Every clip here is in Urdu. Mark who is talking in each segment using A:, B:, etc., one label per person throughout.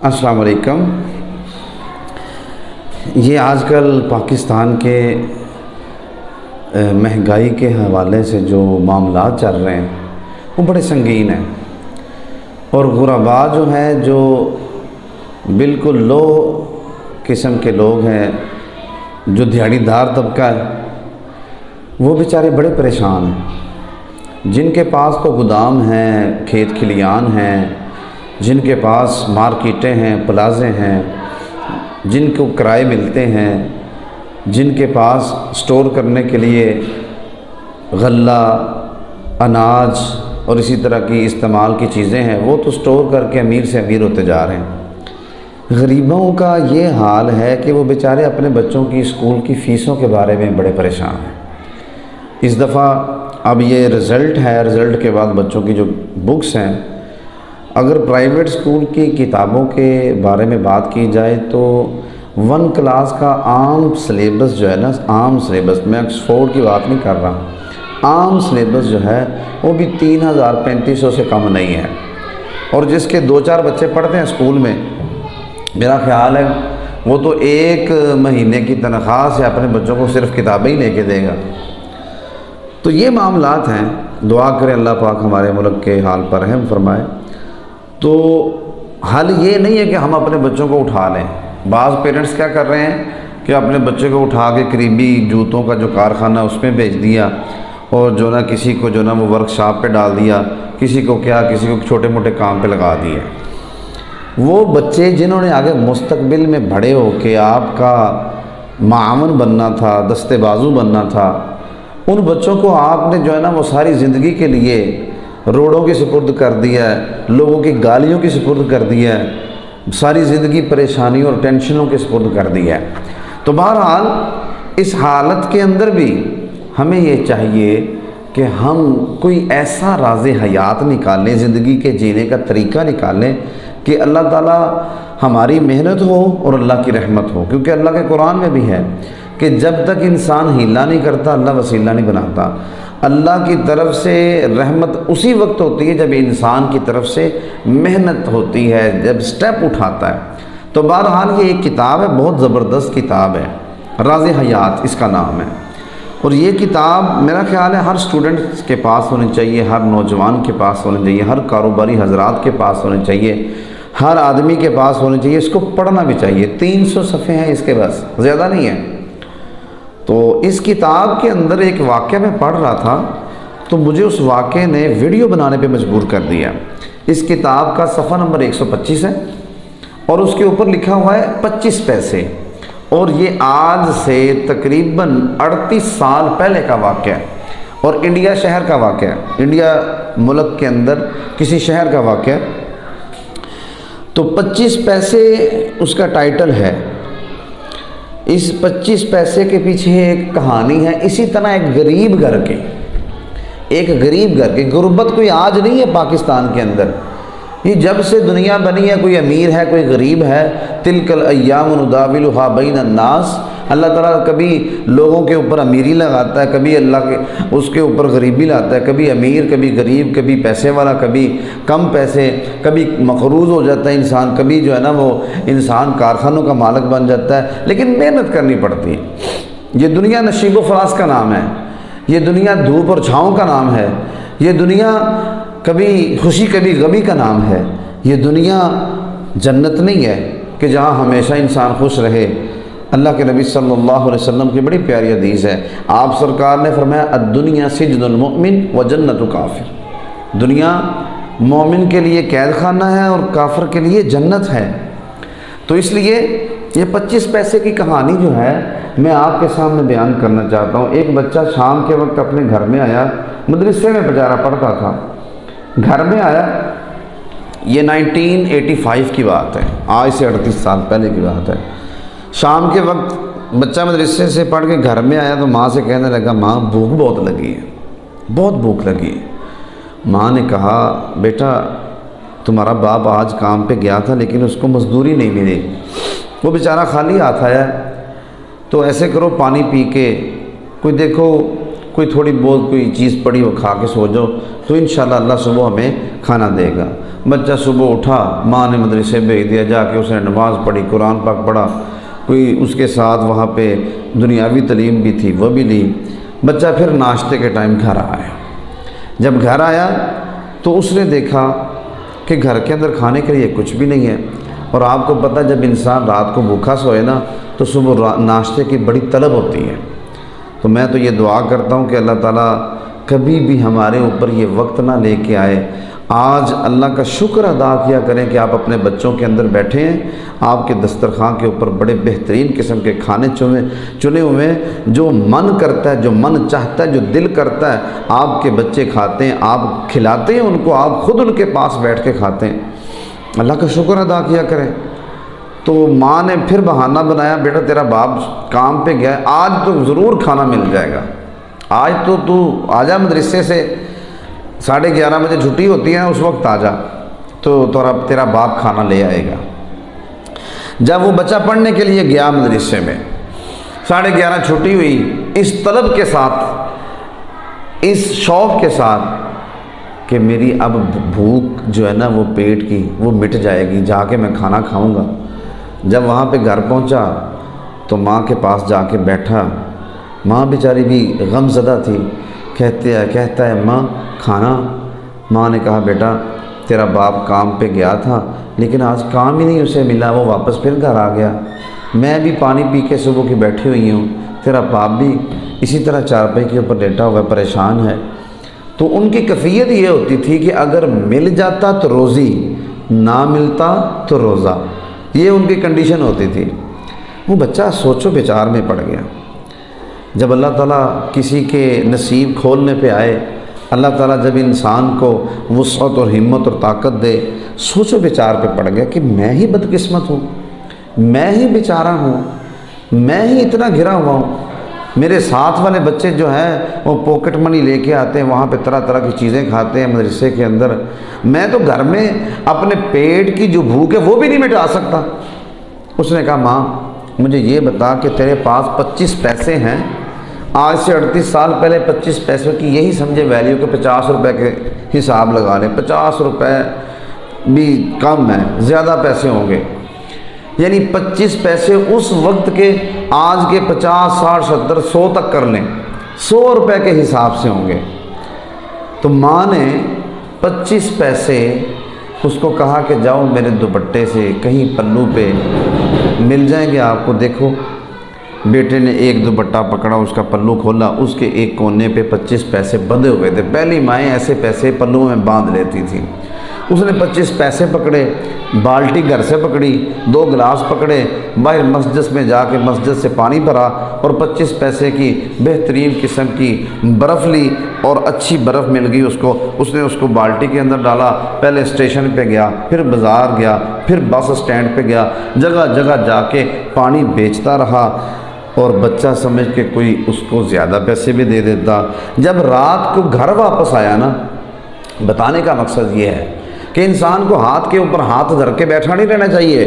A: السلام علیکم۔ یہ آج کل پاکستان کے مہنگائی کے حوالے سے جو معاملات چل رہے ہیں وہ بڑے سنگین ہیں، اور غرباء جو ہیں، جو بالکل لو قسم کے لوگ ہیں، جو دیہڑی دار طبقہ ہے، وہ بیچارے بڑے پریشان ہیں۔ جن کے پاس تو گودام ہیں، کھیت کھلیان ہیں، جن کے پاس مارکیٹیں ہیں، پلازے ہیں، جن کو کرائے ملتے ہیں، جن کے پاس سٹور کرنے کے لیے غلہ، اناج اور اسی طرح کی استعمال کی چیزیں ہیں، وہ تو سٹور کر کے امیر سے امیر ہوتے جا رہے ہیں۔ غریبوں کا یہ حال ہے کہ وہ بیچارے اپنے بچوں کی اسکول کی فیسوں کے بارے میں بڑے پریشان ہیں۔ اس دفعہ اب یہ رزلٹ ہے، رزلٹ کے بعد بچوں کی جو بکس ہیں، اگر پرائیویٹ اسکول کی کتابوں کے بارے میں بات کی جائے تو 1 کلاس کا عام سلیبس جو ہے نا، عام سلیبس، میں آکسفورڈ کی بات نہیں کر رہا، عام سلیبس جو ہے وہ بھی 3350 سے کم نہیں ہے، اور جس کے 2-4 بچے پڑھتے ہیں اسکول میں، میرا خیال ہے وہ تو 1 مہینے کی تنخواہ سے اپنے بچوں کو صرف کتابیں ہی لے کے دے گا۔ تو یہ معاملات ہیں، دعا کریں اللہ پاک ہمارے ملک کے حال پر رحم فرمائے۔ تو حل یہ نہیں ہے کہ ہم اپنے بچوں کو اٹھا لیں۔ بعض پیرنٹس کیا کر رہے ہیں کہ اپنے بچے کو اٹھا کے قریبی جوتوں کا جو کارخانہ اس میں بھیج دیا، اور جو نا کسی کو جو نا وہ ورک شاپ پہ ڈال دیا، کسی کو چھوٹے موٹے کام پہ لگا دیا۔ وہ بچے جنہوں نے آگے مستقبل میں بڑے ہو کے آپ کا معاون بننا تھا، دستے بازو بننا تھا، ان بچوں کو آپ نے جو ہے نا وہ ساری زندگی کے لیے روڈوں کی سپرد کر دیا ہے، لوگوں کی گالیوں کی سپرد کر دیا ہے، ساری زندگی پریشانیوں اور ٹینشنوں کی سپرد کر دیا ہے۔ تو بہرحال اس حالت کے اندر بھی ہمیں یہ چاہیے کہ ہم کوئی ایسا راز حیات نکالیں، زندگی کے جینے کا طریقہ نکالیں کہ اللہ تعالیٰ ہماری محنت ہو اور اللہ کی رحمت ہو، کیونکہ اللہ کے قرآن میں بھی ہے کہ جب تک انسان ہیلا نہیں کرتا اللہ وسیلہ نہیں بناتا۔ اللہ کی طرف سے رحمت اسی وقت ہوتی ہے جب انسان کی طرف سے محنت ہوتی ہے، جب سٹیپ اٹھاتا ہے۔ تو بہرحال یہ ایک کتاب ہے، بہت زبردست کتاب ہے، راز حیات اس کا نام ہے، اور یہ کتاب میرا خیال ہے ہر اسٹوڈنٹ کے پاس ہونی چاہیے، ہر نوجوان کے پاس ہونی چاہیے، ہر کاروباری حضرات کے پاس ہونی چاہیے، ہر آدمی کے پاس ہونی چاہیے، اس کو پڑھنا بھی چاہیے۔ 300 صفحے ہیں اس کے، بس زیادہ نہیں ہے۔ تو اس کتاب کے اندر ایک واقعہ میں پڑھ رہا تھا، تو مجھے اس واقعے نے ویڈیو بنانے پہ مجبور کر دیا۔ اس کتاب کا صفحہ نمبر 125 ہے، اور اس کے اوپر لکھا ہوا ہے 25 پیسے، اور یہ آج سے تقریباً 38 سال پہلے کا واقعہ ہے، اور انڈیا شہر کا واقعہ ہے، انڈیا ملک کے اندر کسی شہر کا واقعہ ہے۔ تو 25 پیسے اس کا ٹائٹل ہے۔ اس 25 پیسے کے پیچھے ایک کہانی ہے، اسی طرح ایک غریب گھر کی غربت کوئی آج نہیں ہے پاکستان کے اندر، یہ جب سے دنیا بنی ہے، کوئی امیر ہے، کوئی غریب ہے۔ تلک الایام نداولها بین الناس، اللہ تعالیٰ کبھی لوگوں کے اوپر امیری لگاتا ہے، کبھی اللہ کے اس کے اوپر غریبی لاتا ہے، کبھی امیر، کبھی غریب، کبھی پیسے والا، کبھی کم پیسے، کبھی مقروض ہو جاتا ہے انسان، کبھی جو ہے نا وہ انسان کارخانوں کا مالک بن جاتا ہے، لیکن محنت کرنی پڑتی ہے۔ یہ دنیا نشیب و فراز کا نام ہے، یہ دنیا دھوپ اور چھاؤں کا نام ہے، یہ دنیا کبھی خوشی کبھی غمی کا نام ہے، یہ دنیا جنت نہیں ہے کہ جہاں ہمیشہ انسان خوش رہے۔ اللہ کے نبی صلی اللہ علیہ وسلم کی بڑی پیاری حدیث ہے، آپ سرکار نے فرمایا الدنیا سجن المؤمن و جنت کافر، دنیا مومن کے لیے قید خانہ ہے اور کافر کے لیے جنت ہے۔ تو اس لیے یہ 25 پیسے کی کہانی جو ہے میں آپ کے سامنے بیان کرنا چاہتا ہوں۔ ایک بچہ شام کے وقت اپنے گھر میں آیا، مدرسے میں بیچارہ پڑھتا تھا، گھر میں آیا، یہ 1985 کی بات ہے، آج سے 38 سال پہلے کی بات ہے۔ شام کے وقت بچہ مدرسے سے پڑھ کے گھر میں آیا تو ماں سے کہنے لگا ماں بھوک بہت لگی ہے، بہت بھوک لگی ہے۔ ماں نے کہا بیٹا تمہارا باپ آج کام پہ گیا تھا لیکن اس کو مزدوری نہیں ملی، وہ بیچارہ خالی ہاتھ آیا، تو ایسے کرو پانی پی کے کوئی دیکھو کوئی تھوڑی بہت کوئی چیز پڑی وہ کھا کے سو جاؤ تو انشاءاللہ اللہ صبح ہمیں کھانا دے گا۔ بچہ صبح اٹھا، ماں نے مدرسے بھیج دیا، جا کے اس نے نماز پڑھی، قرآن پاک پڑھا، کوئی اس کے ساتھ وہاں پہ دنیاوی تعلیم بھی تھی وہ بھی لی۔ بچہ پھر ناشتے کے ٹائم گھر آیا۔ جب گھر آیا تو اس نے دیکھا کہ گھر کے اندر کھانے کے لیے کچھ بھی نہیں ہے، اور آپ کو پتہ جب انسان رات کو بھوکا سوئے نا تو صبح ناشتے کی بڑی طلب ہوتی ہے۔ تو میں تو یہ دعا کرتا ہوں کہ اللہ تعالیٰ کبھی بھی ہمارے اوپر یہ وقت نہ لے کے آئے۔ آج اللہ کا شکر ادا کیا کریں کہ آپ اپنے بچوں کے اندر بیٹھے ہیں، آپ کے دسترخوان کے اوپر بڑے بہترین قسم کے کھانے چنے ہوئے ہیں، جو من کرتا ہے، جو من چاہتا ہے، جو دل کرتا ہے آپ کے بچے کھاتے ہیں، آپ کھلاتے ہیں ان کو، آپ خود ان کے پاس بیٹھ کے کھاتے ہیں۔ اللہ کا شکر ادا کیا کریں۔ تو ماں نے پھر بہانہ بنایا، بیٹا تیرا باپ کام پہ گیا ہے، آج تو ضرور کھانا مل جائے گا، آج تو آجا مدرسے سے 11:30 بجے چھٹی ہوتی ہے، اس وقت آجا تو تیرا باپ کھانا لے آئے گا۔ جب وہ بچہ پڑھنے کے لیے گیا مدرسے میں، 11:30 چھٹی ہوئی، اس طلب کے ساتھ، اس شوق کے ساتھ کہ میری اب بھوک جو ہے نا وہ پیٹ کی وہ مٹ جائے گی، جا کے میں کھانا کھاؤں گا۔ جب وہاں پہ گھر پہنچا تو ماں کے پاس جا کے بیٹھا، ماں بیچاری بھی غم زدہ تھی، کہتا ہے ماں کھانا۔ ماں نے کہا بیٹا تیرا باپ کام پہ گیا تھا لیکن آج کام ہی نہیں اسے ملا، وہ واپس پھر گھر آ گیا، میں بھی پانی پی کے صبح کی بیٹھی ہوئی ہوں، تیرا باپ بھی اسی طرح چارپائی کے اوپر لیٹا ہوا پریشان ہے۔ تو ان کی کیفیت یہ ہوتی تھی کہ اگر مل جاتا تو روزی، نہ ملتا تو روزہ، یہ ان کی کنڈیشن ہوتی تھی۔ وہ بچہ سوچو بچار میں پڑ گیا۔ جب اللہ تعالیٰ کسی کے نصیب کھولنے پہ آئے، اللہ تعالیٰ جب انسان کو وسعت اور ہمت اور طاقت دے، سوچو بچار پہ پڑ گیا کہ میں ہی بدقسمت ہوں، میں ہی بیچارہ ہوں، میں ہی اتنا گھرا ہوا ہوں۔ میرے ساتھ والے بچے جو ہیں وہ پاکٹ منی لے کے آتے ہیں، وہاں پہ طرح طرح کی چیزیں کھاتے ہیں مدرسے کے اندر، میں تو گھر میں اپنے پیٹ کی جو بھوک ہے وہ بھی نہیں مٹا سکتا۔ اس نے کہا ماں مجھے یہ بتا کہ تیرے پاس 25 پیسے ہیں، آج سے 38 سال پہلے 25 پیسوں کی یہی سمجھے ویلیو کہ 50 روپے کے حساب لگا لیں، 50 روپے بھی کم ہے، زیادہ پیسے ہوں گے، یعنی 25 پیسے اس وقت کے آج کے 50 60 70 100 تک کر لیں، 100 روپے کے حساب سے ہوں گے۔ تو ماں نے 25 پیسے اس کو کہا کہ جاؤ میرے دوپٹے سے کہیں پلو پہ مل جائیں گے آپ کو، دیکھو۔ بیٹے نے ایک دوپٹہ پکڑا، اس کا پلو کھولا، اس کے ایک کونے پہ 25 پیسے بندھے ہوئے تھے۔ پہلی مائیں ایسے پیسے پلو میں باندھ لیتی تھیں۔ اس نے 25 پیسے پکڑے، بالٹی گھر سے پکڑی، 2 گلاس پکڑے، باہر مسجد میں جا کے مسجد سے پانی بھرا اور 25 پیسے کی بہترین قسم کی برف لی، اور اچھی برف مل گئی اس کو۔ اس نے اس کو بالٹی کے اندر ڈالا، پہلے اسٹیشن پہ گیا، پھر بازار گیا، پھر بس اسٹینڈ پہ گیا، جگہ جگہ جا کے پانی بیچتا رہا، اور بچہ سمجھ کے کوئی اس کو زیادہ پیسے بھی دے دیتا۔ جب رات کو گھر واپس آیا نا، بتانے کا مقصد یہ ہے کہ انسان کو ہاتھ کے اوپر ہاتھ دھر کے بیٹھا نہیں رہنا چاہیے۔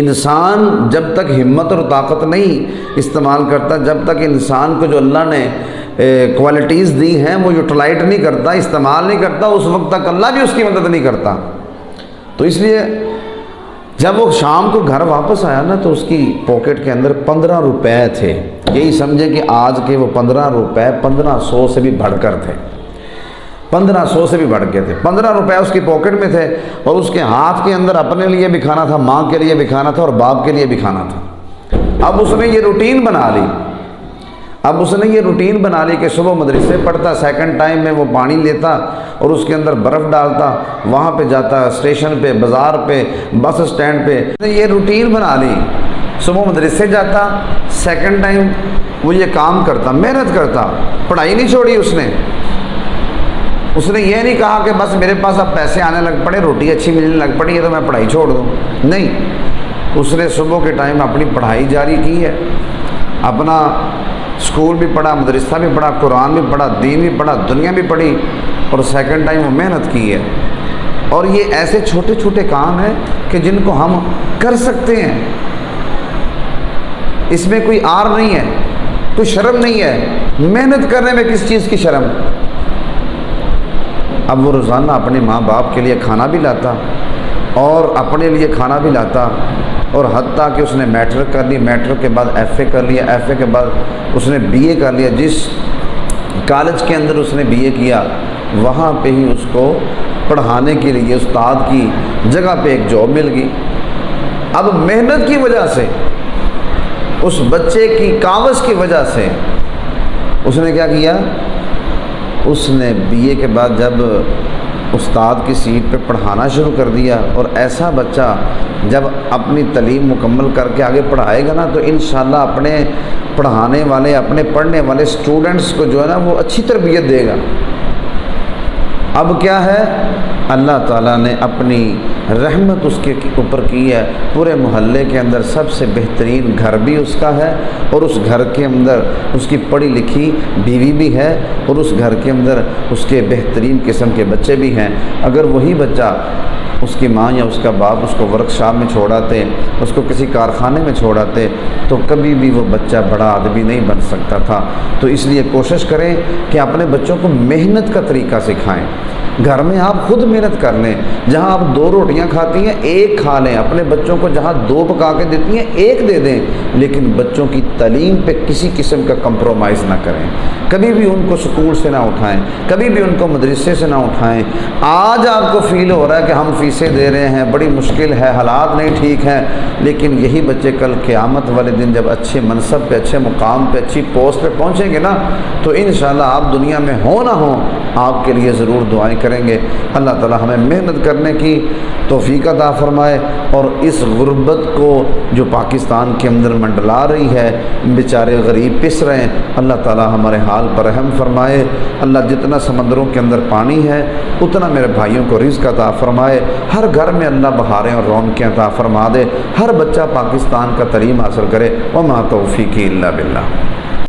A: انسان جب تک ہمت اور طاقت نہیں استعمال کرتا، جب تک انسان کو جو اللہ نے کوالٹیز دی ہیں وہ یوٹیلائز نہیں کرتا، استعمال نہیں کرتا، اس وقت تک اللہ بھی اس کی مدد نہیں کرتا۔ تو اس لیے جب وہ شام کو گھر واپس آیا نا تو اس کی پاکٹ کے اندر 15 روپے تھے، یہی سمجھے کہ آج کے وہ 15 روپے 1500 سے بھی بڑھ کر تھے، 1500 سے بھی بڑھ کے تھے۔ 15 روپے اس کی پاکٹ میں تھے، اور اس کے ہاتھ کے اندر اپنے لیے بھی کھانا تھا، ماں کے لیے بھی کھانا تھا، اور باپ کے لیے بھی کھانا تھا۔ اب اس نے یہ روٹین بنا لی کہ صبح مدرسے پڑھتا، سیکنڈ ٹائم میں وہ پانی لیتا اور اس کے اندر برف ڈالتا، وہاں پہ جاتا اسٹیشن پہ، بازار پہ، بس اسٹینڈ پہ، یہ روٹین بنا لی۔ صبح مدرسے جاتا، سیکنڈ ٹائم وہ یہ کام کرتا، محنت کرتا، پڑھائی نہیں چھوڑی اس نے۔ اس نے یہ نہیں کہا کہ بس میرے پاس اب پیسے آنے لگ پڑے، روٹی اچھی ملنے لگ پڑی ہے تو میں پڑھائی چھوڑ دوں، نہیں، اس نے صبح کے ٹائم اپنی پڑھائی جاری کی ہے، اپنا اسکول بھی پڑھا، مدرسہ بھی پڑھا، قرآن بھی پڑھا، دین بھی پڑھا، دنیا بھی پڑھی، اور سیکنڈ ٹائم وہ محنت کی ہے۔ اور یہ ایسے چھوٹے چھوٹے کام ہیں کہ جن کو ہم کر سکتے ہیں، اس میں کوئی آر نہیں ہے۔ کوئی شرم نہیں ہے محنت کرنے میں، کس چیز کی شرم؟ اب وہ روزانہ اپنے ماں باپ کے لیے کھانا بھی لاتا اور اپنے لیے کھانا بھی لاتا، اور حتیٰ کہ اس نے میٹرک کر لی، میٹرک کے بعد ایف اے کر لیا، ایف اے کے بعد اس نے بی اے کر لیا، جس کالج کے اندر اس نے بی اے کیا وہاں پہ ہی اس کو پڑھانے کے لیے استاد کی جگہ پہ ایک جاب مل گئی۔ اب محنت کی وجہ سے، اس بچے کی کاوش کی وجہ سے اس نے کیا کیا، اس نے بی اے کے بعد جب استاد کی سیٹ پہ پڑھانا شروع کر دیا، اور ایسا بچہ جب اپنی تعلیم مکمل کر کے آگے پڑھائے گا نا تو انشاءاللہ اپنے پڑھانے والے، اپنے پڑھنے والے سٹوڈنٹس کو جو ہے نا وہ اچھی تربیت دے گا۔ اب کیا ہے، اللہ تعالیٰ نے اپنی رحمت اس کے اوپر کی ہے، پورے محلے کے اندر سب سے بہترین گھر بھی اس کا ہے، اور اس گھر کے اندر اس کی پڑھی لکھی بیوی بھی ہے، اور اس گھر کے اندر اس کے بہترین قسم کے بچے بھی ہیں۔ اگر وہی بچہ اس کی ماں یا اس کا باپ اس کو ورک شاپ میں چھوڑاتے، اس کو کسی کارخانے میں چھوڑاتے، تو کبھی بھی وہ بچہ بڑا آدمی نہیں بن سکتا تھا۔ تو اس لیے کوشش کریں کہ اپنے بچوں کو محنت کا طریقہ سکھائیں۔ گھر میں آپ خود محنت کر لیں، جہاں آپ 2 روٹیاں کھاتی ہیں 1 کھا لیں، اپنے بچوں کو جہاں 2 پکا کے دیتی ہیں 1 دے دیں، لیکن بچوں کی تعلیم پہ کسی قسم کا کمپرومائز نہ کریں، کبھی بھی ان کو سکول سے نہ اٹھائیں، کبھی بھی ان کو مدرسے سے نہ اٹھائیں۔ آج آپ کو فیل ہو رہا ہے کہ ہم فیسیں دے رہے ہیں، بڑی مشکل ہے، حالات نہیں ٹھیک ہیں، لیکن یہی بچے کل قیامت والے دن جب اچھے منصب پہ، اچھے مقام پہ، اچھی پوسٹ پہ پہنچیں گے نا، تو انشاءاللہ آپ دنیا میں ہو نہ ہو آپ کے لیے ضرور دعائیں کریں گے۔ اللہ تعالی ہمیں محنت کرنے کی توفیق عطا فرمائے، اور اس غربت کو جو پاکستان کے اندر منڈلا رہی ہے، بیچارے غریب پس رہے ہیں، اللہ تعالی ہمارے حال پر رحم فرمائے۔ اللہ جتنا سمندروں کے اندر پانی ہے اتنا میرے بھائیوں کو رزق عطا فرمائے، ہر گھر میں اللہ بہاریں اور رونقیں عطا فرما دے، ہر بچہ پاکستان کا تعلیم حاصل کرے۔ وما توفیقی الا باللہ۔